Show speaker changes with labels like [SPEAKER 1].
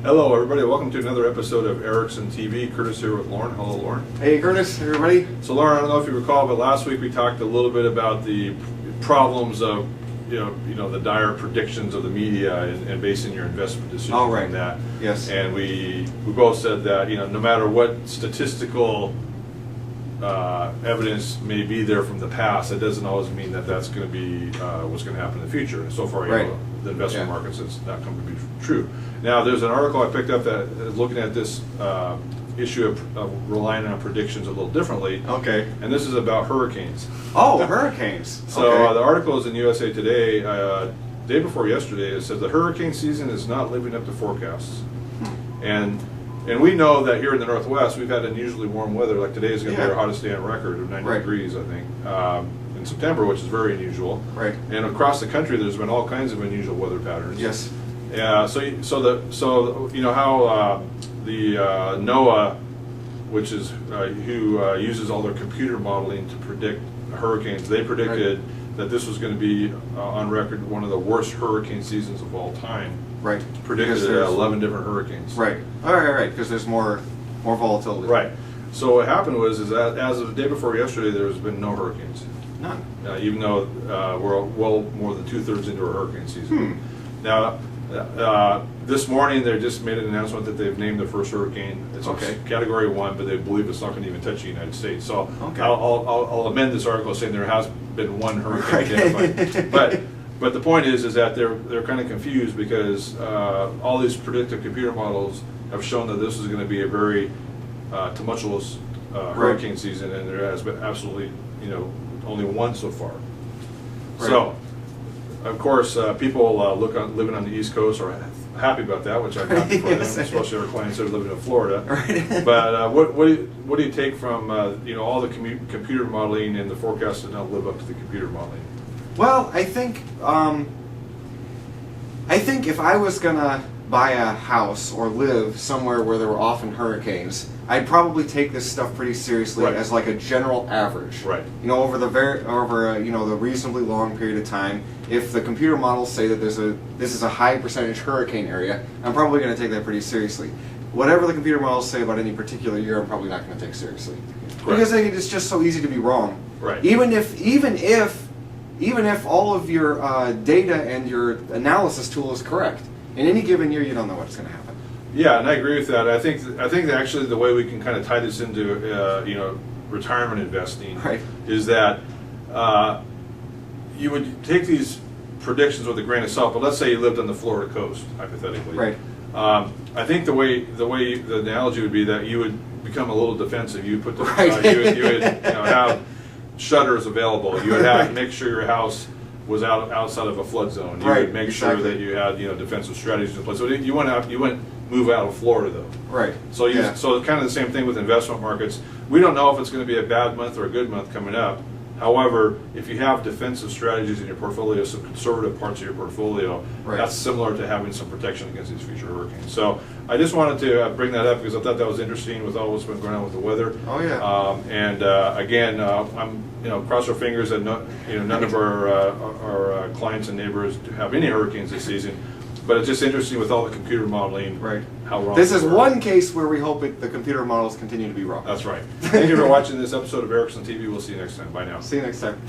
[SPEAKER 1] Hello everybody, welcome to another episode of Erickson TV. Curtis here with Lauren. Hello Lauren.
[SPEAKER 2] Hey Curtis, everybody.
[SPEAKER 1] So Lauren, I don't know if you recall, but last week we talked a little bit about the problems of you know the dire predictions of the media and basing your investment decisions on that.
[SPEAKER 2] Yes.
[SPEAKER 1] And we both said that no matter what statistical evidence may be there from the past, it doesn't always mean that that's going to be what's going to happen in the future. And so far, the investment markets, it's not come to be true. Now, there's an article I picked up that is looking at this issue of relying on predictions a little differently.
[SPEAKER 2] Okay.
[SPEAKER 1] And this is about hurricanes.
[SPEAKER 2] Oh, hurricanes.
[SPEAKER 1] So
[SPEAKER 2] okay.
[SPEAKER 1] The article is in USA Today, day before yesterday. It says the hurricane season is not living up to forecasts. And we know that here in the Northwest, we've had unusually warm weather. Like today is going to be our hottest day on record of 90 degrees, I think, in September, which is very unusual.
[SPEAKER 2] Right.
[SPEAKER 1] And across the country, there's been all kinds of unusual weather patterns.
[SPEAKER 2] Yes.
[SPEAKER 1] Yeah. So you know how the NOAA, which is who uses all their computer modeling to predict hurricanes, they predicted that this was going to be on record one of the worst hurricane seasons of all time.
[SPEAKER 2] Right.
[SPEAKER 1] Predicted 11 different hurricanes.
[SPEAKER 2] Right. Right. Because there's more volatility.
[SPEAKER 1] Right. So what happened was that as of the day before yesterday, there's been no hurricanes.
[SPEAKER 2] None.
[SPEAKER 1] Even though we're well more than 2/3 into a hurricane season. Now, this morning they just made an announcement that they've named the first hurricane. It's Category 1, but they believe it's not going to even touch the United States. So I'll amend this article saying there has been one hurricane identified. But the point is that they're kind of confused because all these predictive computer models have shown that this is going to be a very tumultuous hurricane season, and there has been absolutely only one so far. Right. So, of course, people living on the East Coast are happy about that, which I'm happy for them, especially our clients that are living in Florida.
[SPEAKER 2] Right.
[SPEAKER 1] But what do you take from all the computer modeling and the forecasts that not live up to the computer modeling?
[SPEAKER 2] Well, I think if I was gonna buy a house or live somewhere where there were often hurricanes, I'd probably take this stuff pretty seriously as like a general average. Right. Over the the reasonably long period of time. If the computer models say that this is a high percentage hurricane area, I'm probably going to take that pretty seriously. Whatever the computer models say about any particular year, I'm probably not going to take seriously. Because it's just so easy to be wrong. Right. Even if all of your data and your analysis tool is correct, in any given year you don't know what's going to happen.
[SPEAKER 1] Yeah, and I agree with that. I think that actually the way we can kind of tie this into retirement investing is that you would take these predictions with a grain of salt. But let's say you lived on the Florida coast, hypothetically. Right. I think the analogy would be that you would become a little defensive. You put the you would have shutters available. You would make sure your house was outside of a flood zone. You would make sure that you had defensive strategies in place. So you wouldn't move out of Florida though. Right. So so kind of the same thing with investment markets. We don't know if it's going to be a bad month or a good month coming up. However, if you have defensive strategies in your portfolio, some conservative parts of your portfolio, that's similar to having some protection against these future hurricanes. So I just wanted to bring that up because I thought that was interesting with all what's been going on with the weather. Oh yeah. Again, I'm cross our fingers that none of our clients and neighbors have any hurricanes this season. But it's just interesting with all the computer modeling, how wrong.
[SPEAKER 2] This is one case where we hope the computer models continue to be wrong.
[SPEAKER 1] That's right. Thank you for watching this episode of Erickson TV. We'll see you next time. Bye now.
[SPEAKER 2] See you next time.